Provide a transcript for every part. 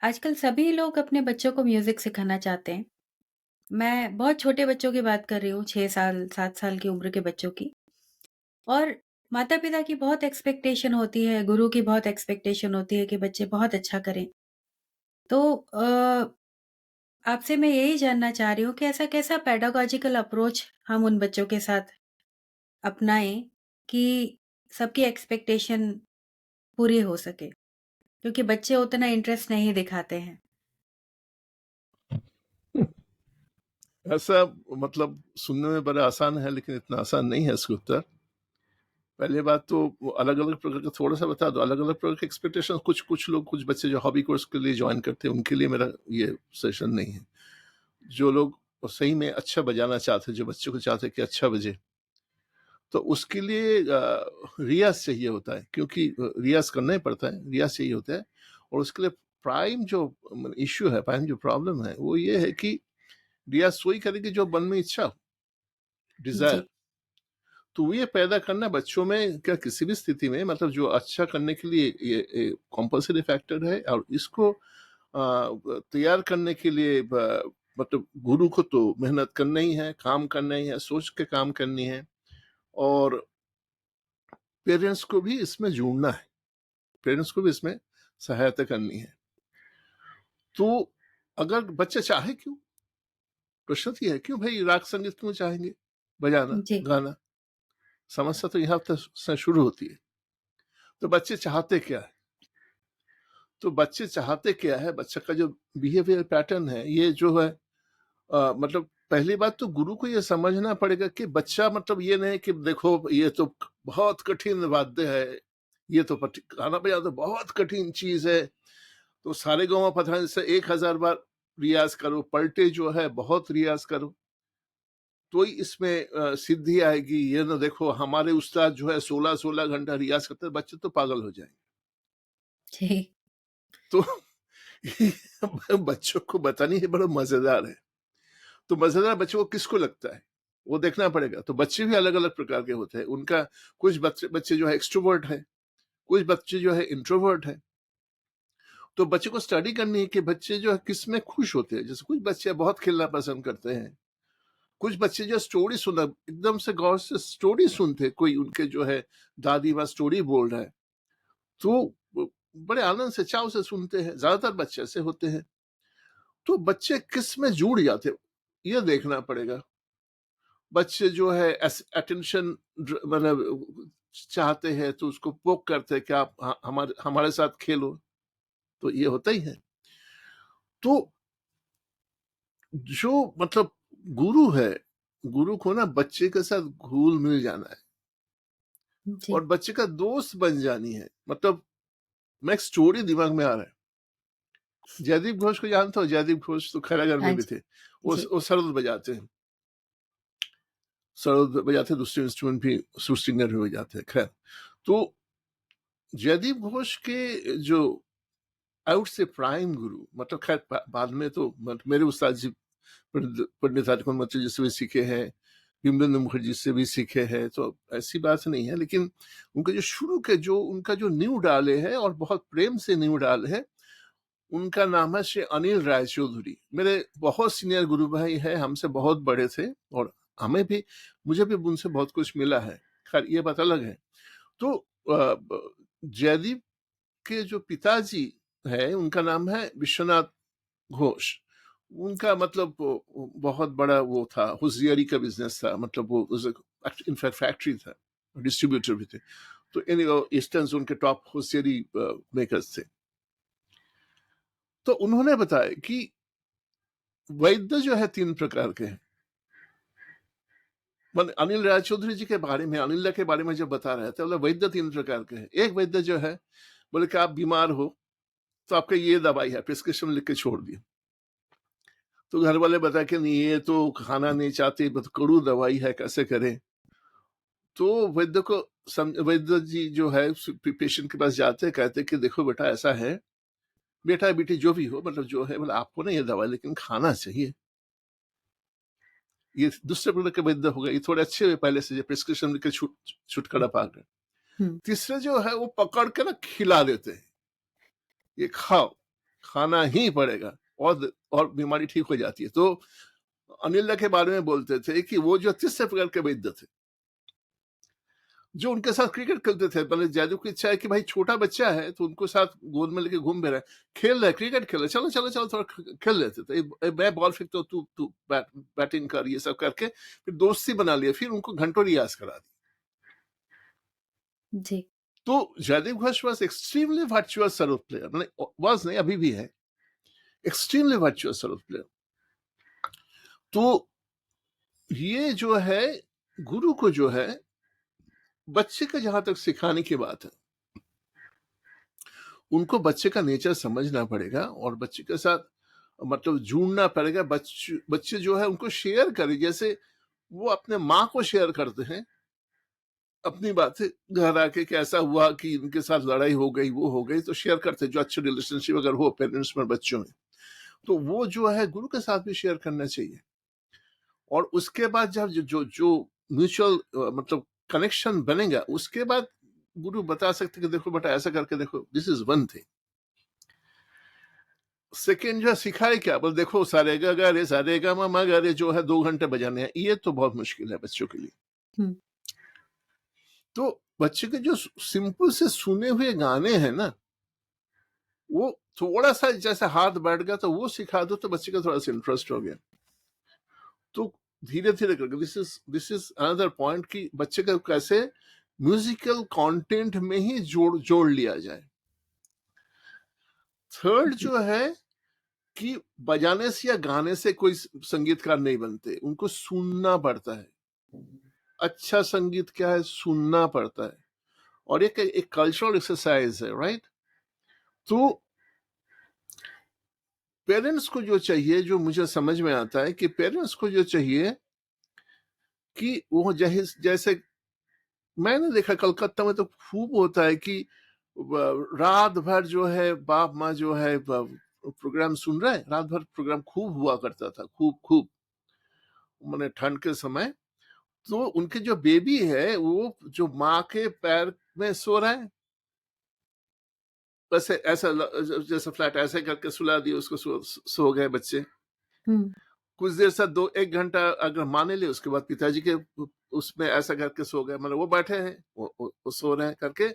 आजकल सभी लोग अपने बच्चों को म्यूज़िक सिखाना चाहते हैं। मैं बहुत छोटे बच्चों की बात कर रही हूँ, 6 साल, 7 साल की उम्र के बच्चों की। और माता-पिता की बहुत एक्सपेक्टेशन होती है, गुरु की बहुत एक्सपेक्टेशन होती है कि बच्चे बहुत अच्छा करें। तो आपसे मैं यही जानना चाह रही हूँ कि ऐसा कैसा पेडागॉजिकल अप्रोच हम उन बच्चों के साथ अपनाएँ कि सबकी एक्सपेक्टेशन पूरी हो सके? क्योंकि बच्चे उतना इंटरेस्ट नहीं दिखाते हैं। ऐसा मतलब सुनने में बड़ा आसान है लेकिन इतना आसान नहीं है इसका उत्तर। पहली बात तो वो अलग-अलग प्रकार का थोड़ा-सा बता दो, अलग-अलग प्रकार के एक्सपेक्टेशन कुछ लोग कुछ बच्चे जो हॉबी कोर्स के लिए जॉइन करते हैं, उनके लिए मेरा ये सेशन नहीं है। जो लोग सही में अच्छा बजाना चाहते हैं, जो बच्चों को चाहते हैं कि अच्छा बजे, तो उसके लिए रियाज़ चाहिए होता है क्योंकि रियाज़ करना ही पड़ता है, रियाज़ चाहिए होता है और उसके लिए प्राइम जो इश्यू है, प्राइम जो प्रॉब्लम है, वो ये है कि रियाज़ वही करेंगे जो मन में इच्छा हो, डिज़ायर। जी, तो ये पैदा करना बच्चों में क्या किसी भी स्थिति में मतलब जो अच्छा करने के लिए ये कंपल्सरी फैक्टर है और इसको तैयार करने के लिए मतलब गुरु को तो मेहनत करना ही है, काम करना ही है, सोच के काम करनी है और पेरेंट्स को भी इसमें जोड़ना है, पेरेंट्स को भी इसमें सहायता करनी है। तो अगर बच्चे चाहे क्यों, प्रश्न तो ये है क्यों भाई राग संगीत क्यों चाहेंगे बजाना जी, गाना? समस्या तो यहाँ तक से शुरू होती है। तो बच्चे चाहते क्या है? तो बच्चे चाहते क्या है, बच्चे का जो बिहेवियर पैटर्न है, ये जो है मतलब पहली बात तो गुरु को ये समझना पड़ेगा कि बच्चा मतलब ये नहीं कि देखो ये तो बहुत कठिन वाद्य है, ये तो गाना बजाना तो बहुत कठिन चीज है, तो सारे गाँव पता से 1000 बार रियाज करो, पलटे जो है बहुत रियाज करो, तो ही इसमें सिद्धि आएगी। ये ना देखो हमारे उस्ताद जो है 16-16 घंटा रियाज करते हैं, बच्चे तो पागल हो जाएंगे। जी, तो बच्चों को बतानी है बड़ा मजेदार है। तो मजेदार बच्चों को किसको लगता है वो देखना पड़ेगा। तो बच्चे भी अलग अलग प्रकार के होते हैं उनका। कुछ बच्चे बच्चे जो है एक्सट्रोवर्ट है, कुछ बच्चे जो है इंट्रोवर्ट है। तो बच्चे को स्टडी करनी है कि बच्चे जो है किस में खुश होते हैं। जैसे कुछ बच्चे बहुत खेलना पसंद करते हैं, कुछ बच्चे जो स्टोरी सुनना एकदम से गौर से स्टोरी सुनते, कोई उनके जो है दादी माँ स्टोरी बोल रहा है तो बड़े आनंद से चाव से सुनते हैं। ज्यादातर बच्चे ऐसे होते हैं। तो बच्चे किस में जुड़ जाते ये देखना पड़ेगा। बच्चे जो है अटेंशन मतलब चाहते हैं तो उसको पोक करते हैं कि आप हमारे हमारे साथ खेलो, तो ये होता ही है। तो जो मतलब गुरु है, गुरु को ना बच्चे के साथ घुल मिल जाना है जी। और बच्चे का दोस्त बन जानी है। मतलब मैं एक स्टोरी दिमाग में आ रहा है। जयदीप घोष को जानते हो? जयदीप घोष तो खैरागढ़ हाँ में भी जी, थे। जी, वो सरोद बजाते हैं, सरोद बजाते हैं, दूसरे इंस्ट्रूमेंट भी सुर सिंगर भी बजाते हैं। खैर, तो जयदीप घोष के जो आई वुड से प्राइम गुरु मतलब खैर बाद में तो मेरे उस्ताद जी पंडित राजकुमार मत्स्य जी से भी सीखे हैं, बिमलेंद्र मुखर्जी से भी सीखे हैं, तो ऐसी बात नहीं है। लेकिन उनके जो शुरू के जो उनका जो नींव डाले हैं और बहुत प्रेम से नींव डाले हैं, उनका नाम है श्री अनिल राय चौधरी। मेरे बहुत सीनियर गुरु भाई है, हमसे बहुत बड़े थे और हमें भी मुझे भी उनसे बहुत कुछ मिला है। खैर ये बात अलग है। तो जयदीप के जो पिताजी है उनका नाम है विश्वनाथ घोष। उनका मतलब बहुत बड़ा वो था, होशियारी का बिजनेस था। मतलब वो इनफैक्ट फैक्ट्री था, डिस्ट्रीब्यूटर भी थे। तो ईस्टर्न जोन के टॉप होशियारी मेकर्स थे। तो उन्होंने बताया कि वैद्य जो है 3 प्रकार के हैं। अनिल राय चौधरी जी के बारे में, अनिल के बारे में जब बता रहे थे, बोले वैद्य 3 प्रकार के हैं। एक वैद्य जो है, बोले कि आप बीमार हो तो आपका ये दवाई है, प्रिस्क्रिप्शन लिख के छोड़ दिया। तो घर वाले बता के नहीं ये तो खाना नहीं चाहते, बहुत कड़ू दवाई है, कैसे करें? तो वैद्य जी जो है पेशेंट के पास जाते हैं, कहते कि देखो बेटा ऐसा है, बेटा बेटी जो भी हो मतलब जो है मतलब आपको ना ये दवाई लेकिन खाना चाहिए। ये दूसरे प्रकार के वैद्य हो गए, ये थोड़े अच्छे हुए पहले से, प्रिस्क्रिप्शन लिख के छुटकारा पा गए। हुँ, तीसरे जो है वो पकड़ के ना खिला देते हैं, ये खाओ। खाना ही पड़ेगा और बीमारी ठीक हो जाती है। तो अनिल दा के बारे में बोलते थे कि वो जो तीसरे प्रकार के वैद्य थे, जो उनके साथ क्रिकेट खेलते थे। मतलब जैदू की इच्छा है कि भाई छोटा बच्चा है तो उनको साथ गोद में लेके घूम भी रहा है, खेल रहा है, क्रिकेट खेल रहा है, चलो चलो चलो थोड़ा खेल लेते थे। मैं बॉल फेंकता हूँ, तू तू बैटिंग कर, ये सब करके फिर दोस्ती बना लिया, फिर उनको घंटों रियाज करा दी। जी। तो Jaidev Ghosh was extremely virtuous sarod player, मतलब वॉज नहीं, अभी भी है एक्सट्रीमली वर्चुअस सरोद प्लेयर। तो ये जो है गुरु को जो है बच्चे का जहां तक सिखाने की बात है, उनको बच्चे का नेचर समझना पड़ेगा और बच्चे के साथ मतलब जुड़ना पड़ेगा। बच्चे जो है उनको शेयर करें, जैसे वो अपने माँ को शेयर करते हैं अपनी बातें घर आके, कैसा हुआ कि इनके साथ लड़ाई हो गई, वो हो गई, तो शेयर करते हैं। जो अच्छे रिलेशनशिप अगर हो पेरेंट्स में बच्चों में, तो वो जो है गुरु के साथ भी शेयर करना चाहिए। और उसके बाद जब जो जो, जो म्यूचुअल मतलब कनेक्शन बनेगा, उसके बाद गुरु बता सकते कि देखो बेटा ऐसा करके देखो, this is one thing. Second जो है सिखाए क्या, बोल देखो सारे गा रे सारे गा मा गा रे जो है 2 घंटे बजाने हैं, ये तो बहुत मुश्किल है बच्चों के लिए। हम्म। तो बच्चे के जो सिंपल से सुने हुए गाने हैं ना, वो थोड़ा सा जैसे हाथ बैठ गया तो वो सिखा दो, तो बच्चे का थोड़ा सा इंटरेस्ट हो गया। तो धीरे धीरे करके दिस इज अनदर पॉइंट कि बच्चे का कैसे म्यूजिकल कंटेंट में ही जोड़ लिया जाए। थर्ड जी। जो है कि बजाने से या गाने से कोई संगीतकार नहीं बनते, उनको सुनना पड़ता है। अच्छा संगीत क्या है, सुनना पड़ता है। और एक कल्चरल एक्सरसाइज है, राइट। तो पेरेंट्स को जो चाहिए, जो मुझे समझ में आता है कि पेरेंट्स को जो चाहिए कि वो जैसे मैंने देखा कलकत्ता में तो खूब होता है कि रात भर जो है बाप माँ जो है प्रोग्राम सुन रहे हैं, रात भर प्रोग्राम खूब हुआ करता था, खूब खूब, मैंने ठंड के समय। तो उनके जो बेबी है वो जो माँ के पैर में सो रहा है, बस ऐसा जैसे फ्लैट ऐसे करके सुला दिया उसको, सो गए बच्चे। हम्म। कुछ देर से 1 घंटा अगर माने ले, उसके बाद पिताजी के उसमें ऐसा करके सो गए, मतलब वो बैठे हैं, वो सो रहे हैं करके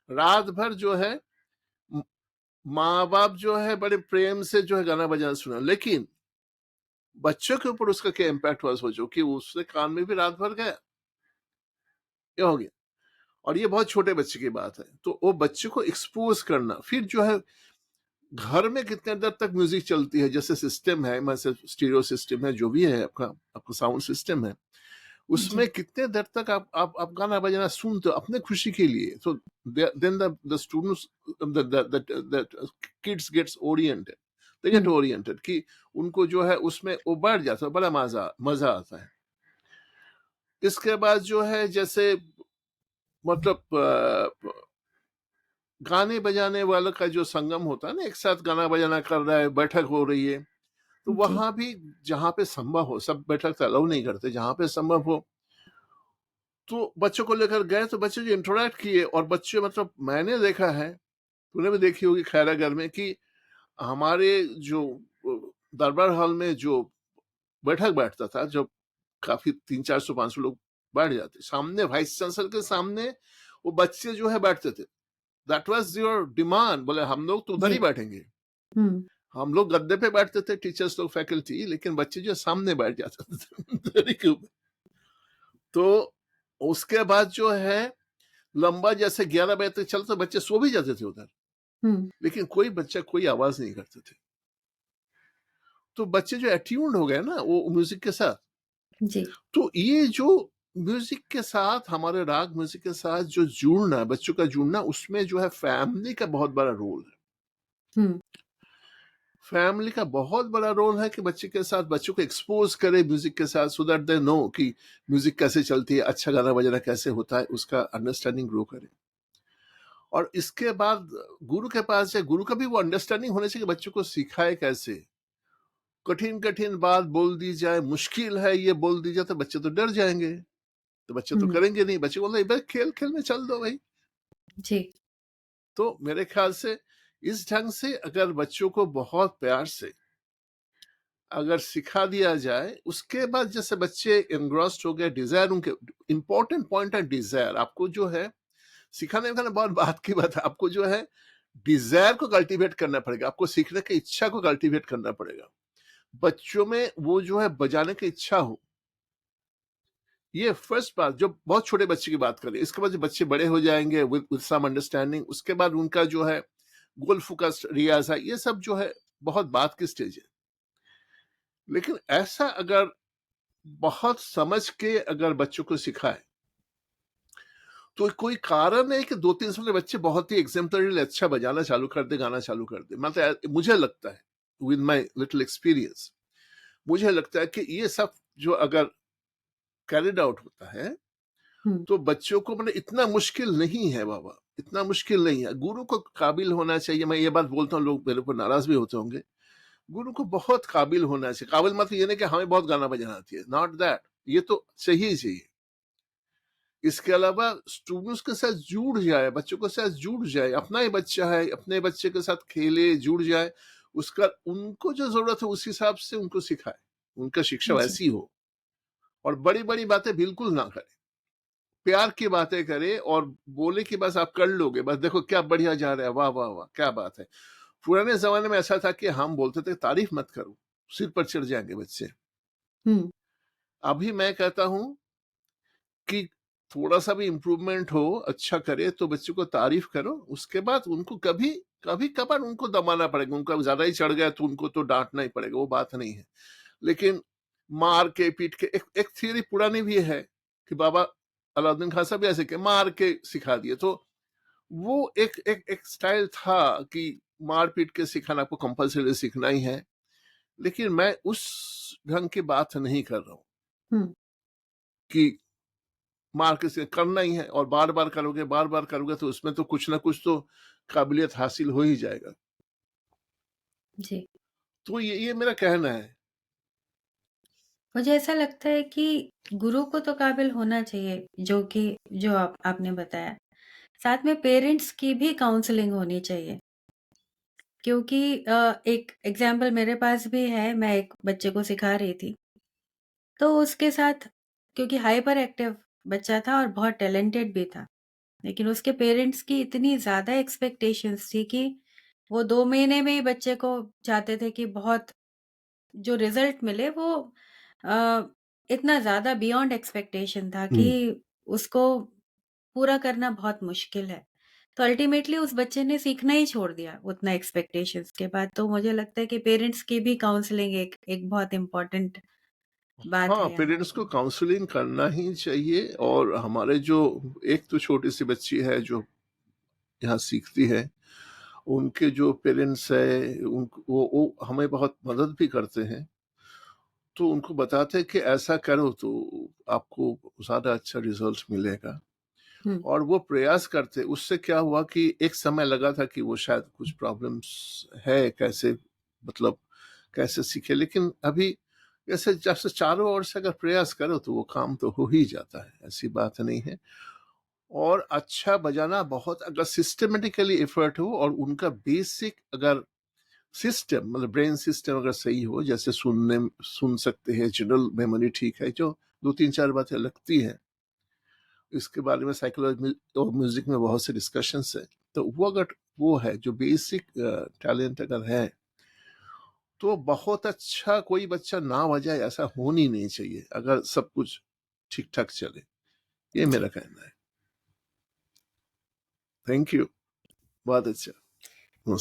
रात भर जो है माँ बाप जो है बड़े प्रेम से जो है गाना बजाना सुना। लेकिन बच्चों के ऊपर उसका क्या इम्पैक्ट हुआ सोचो, कि उसके कान में भी रात भर गया, क्या हो गया। और ये बहुत छोटे बच्चे की बात है, तो वो बच्चे को एक्सपोज करना। फिर जो है घर में कितने देर तक म्यूजिक चलती है, जैसे सिस्टम है, मैं स्टीरियो सिस्टम है, जो भी है आपका साउंड सिस्टम है, जी। उसमें कितने देर तक आप गाना बजाना सुनते हो अपने खुशी के लिए। तो then the students the kids gets oriented, they get hmm. Oriented कि उनको जो है उसमें वो बढ़ जाता है, बड़ा मजा मजा आता है। इसके बाद जो है जैसे मतलब गाने बजाने वालों का जो संगम होता है ना, एक साथ गाना बजाना कर रहा है, बैठक हो रही है, तो जी। वहां भी जहां पे संभव हो, सब बैठक तो अलाउ नहीं करते, जहां पे संभव हो तो बच्चों को लेकर गए, तो बच्चे जो इंटरेक्ट किए। और बच्चे मतलब मैंने देखा है, तूने भी देखी होगी खैरागढ़ में, कि हमारे जो दरबार हॉल में जो बैठक बैठता था, जो काफी 300-400-500 लोग बैठ जाते, सामने वाइस चांसलर के सामने वो बच्चे जो है बैठते थे। दैट वाज योर डिमांड, बोले हम लोग तो उधर जी। ही बैठेंगे। हम्म। हम लोग गद्दे पे बैठते थे, टीचर्स लोग, फैकल्टी, लेकिन बच्चे जो सामने बैठ जाते थे दरी के ऊपर। तो उसके बाद जो है लंबा जैसे 11 बजे तक चलता, बच्चे सो भी जाते थे उधर, हम्म। लेकिन कोई बच्चा कोई आवाज नहीं करते थे। तो बच्चे जो अट्यून्ड हो गए ना वो म्यूजिक के साथ। जी। तो ये जो म्यूजिक के साथ, हमारे राग म्यूजिक के साथ जो जुड़ना, बच्चों का जुड़ना, उसमें जो है फैमिली का बहुत बड़ा रोल है। हम्म। फैमिली का बहुत बड़ा रोल है कि बच्चे के साथ, बच्चों को एक्सपोज करे म्यूजिक के साथ, सो दैट दे नो कि म्यूजिक कैसे चलती है, अच्छा गाना बजाना कैसे होता है, उसका अंडरस्टैंडिंग ग्रो करे। और इसके बाद गुरु के पास जाए, गुरु का भी वो अंडरस्टैंडिंग होने चाहिए कि बच्चों को सिखाए कैसे। कठिन कठिन बात बोल दी जाए, मुश्किल है ये बोल दी जाए, तो बच्चे तो डर जाएंगे, तो बच्चे तो हम्म। करेंगे नहीं। बच्चे बोल रहे भाई खेल खेल में चल दो भाई। जी। तो मेरे ख्याल से इस ढंग से अगर बच्चों को बहुत प्यार से अगर सिखा दिया जाए, उसके बाद जैसे बच्चे एनग्रॉस्ड हो गए, डिजायर उनके, इंपॉर्टेंट पॉइंट है डिजायर। आपको जो है सिखाने में बहुत बात की बात है, आपको जो है डिजायर को कल्टीवेट करना पड़ेगा, आपको सीखने की इच्छा को कल्टीवेट करना पड़ेगा। बच्चों में वो जो है बजाने की इच्छा हो, ये फर्स्ट बात, जो बहुत छोटे बच्चे की बात करें। इसके बाद जब बच्चे बड़े हो जाएंगे विद सम अंडरस्टैंडिंग, उसके बाद उनका जो है गोल फोकस रियाज है, ये सब जो है बहुत बात की स्टेज है। लेकिन ऐसा अगर बहुत समझ के अगर बच्चों को सिखाए, तो कोई कारण है कि 2-3 साल के बच्चे बहुत ही एग्जाम्पलरी अच्छा बजाना चालू कर दे, गाना चालू कर दे। मतलब मुझे लगता है, विद माय लिटिल एक्सपीरियंस, मुझे लगता है कि ये सब जो अगर कैरिड आउट होता है, हुँ, तो बच्चों को मतलब इतना मुश्किल नहीं है बाबा, इतना मुश्किल नहीं है। गुरु को काबिल होना चाहिए। मैं ये बात बोलता हूँ, लोग मेरे ऊपर नाराज भी होते होंगे। गुरु को बहुत काबिल होना चाहिए। काबिल मतलब ये नहीं कि हमें बहुत गाना बजाना आती है, नॉट दैट। ये तो चाहिए ही चाहिए। इसके अलावा स्टूडेंट्स के साथ जुड़ जाए, बच्चों के साथ जुड़ जाए, अपना ही बच्चा है, अपने बच्चे के साथ खेले, जुड़ जाए, उसका उनको जो जरूरत है उस हिसाब से उनको सिखाए, उनका शिक्षा जी। वैसी हो। और बड़ी बड़ी बातें बिल्कुल ना करे, प्यार की बातें करे और बोले कि बस आप कर लोगे, बस देखो क्या बढ़िया जा रहा है, वाह वाह वाह क्या बात है। पुराने जमाने में ऐसा था कि हम बोलते थे तारीफ मत करो, सिर पर चढ़ जाएंगे बच्चे। हुँ, अभी मैं कहता हूं कि थोड़ा सा भी इम्प्रूवमेंट हो, अच्छा करे तो बच्चों को तारीफ करो, उसके बाद उनको कभी कभी कभार उनको दबाना पड़ेगा, उनका ज्यादा ही चढ़ गया तो उनको तो डांटना ही पड़ेगा, वो बात नहीं है। लेकिन मार के पीट के, एक थियरी पुरानी भी है कि बाबा अलाउद्दीन खान साहब भी ऐसे के मार के सिखा दिए। तो वो एक स्टाइल था कि मार पीट के सिखाना, आपको कंपल्सरी सीखना ही है। लेकिन मैं उस ढंग की बात नहीं कर रहा हूँ हुँ, कि मार के करना ही है, और बार बार करोगे, बार बार करोगे तो उसमें तो कुछ ना कुछ तो काबिलियत हासिल हो ही जाएगा। जी। तो ये मेरा कहना है। मुझे ऐसा लगता है कि गुरु को तो काबिल होना चाहिए, जो आपने बताया। साथ में पेरेंट्स की भी काउंसलिंग होनी चाहिए। क्योंकि एक एग्ज़ाम्पल मेरे पास भी है, मैं एक बच्चे को सिखा रही थी। तो उसके साथ, क्योंकि हाइपर एक्टिव बच्चा था और बहुत टैलेंटेड भी था। लेकिन उसके पेरेंट्स की इतनी ज़्यादा एक्सपेक्टेशंस थी कि वो 2 महीने में ही बच्चे को चाहते थे कि बहुत जो रिज़ल्ट मिले वो अ, इतना ज़्यादा बियॉन्ड एक्सपेक्टेशन था कि हम्म। उसको पूरा करना बहुत मुश्किल है। तो अल्टीमेटली उस बच्चे ने सीखना ही छोड़ दिया उतना एक्सपेक्टेशंस के बाद। तो मुझे लगता है कि पेरेंट्स की भी काउंसलिंग एक एक बहुत इम्पोर्टेंट बात हाँ, है यहाँ पेरेंट्स पे। को काउंसलिंग करना ही चाहिए। और हमारे जो एक तो छोटी सी बच्ची है जो यहाँ सीखती है, उनके जो पेरेंट्स है वो हमें बहुत मदद भी करते हैं। तो उनको बताते हैं कि ऐसा करो तो आपको ज्यादा अच्छा रिजल्ट मिलेगा। हुँ, और वो प्रयास करते, उससे क्या हुआ कि एक समय लगा था कि वो शायद कुछ प्रॉब्लम्स है, कैसे मतलब कैसे सीखे। लेकिन अभी जैसे जैसे चारों ओर से अगर प्रयास करो तो वो काम तो हो ही जाता है, ऐसी बात नहीं है। और अच्छा बजाना बहुत, अगर सिस्टमेटिकली एफर्ट हो और उनका बेसिक अगर सिस्टम मतलब ब्रेन सिस्टम अगर सही हो, जैसे सुन सकते हैं, जनरल मेमोरी ठीक है, जो 2-3-4 बातें लगती हैं, इसके बारे में साइकोलॉजी और म्यूजिक में बहुत से डिस्कशंस है। तो वो अगर वो है जो बेसिक टैलेंट अगर है, तो बहुत अच्छा कोई बच्चा ना बजाए ऐसा होनी ही नहीं चाहिए, अगर सब कुछ ठीक ठाक चले। ये मेरा जी। कहना है। Thank you. बहुत अच्छा। नमस्कार।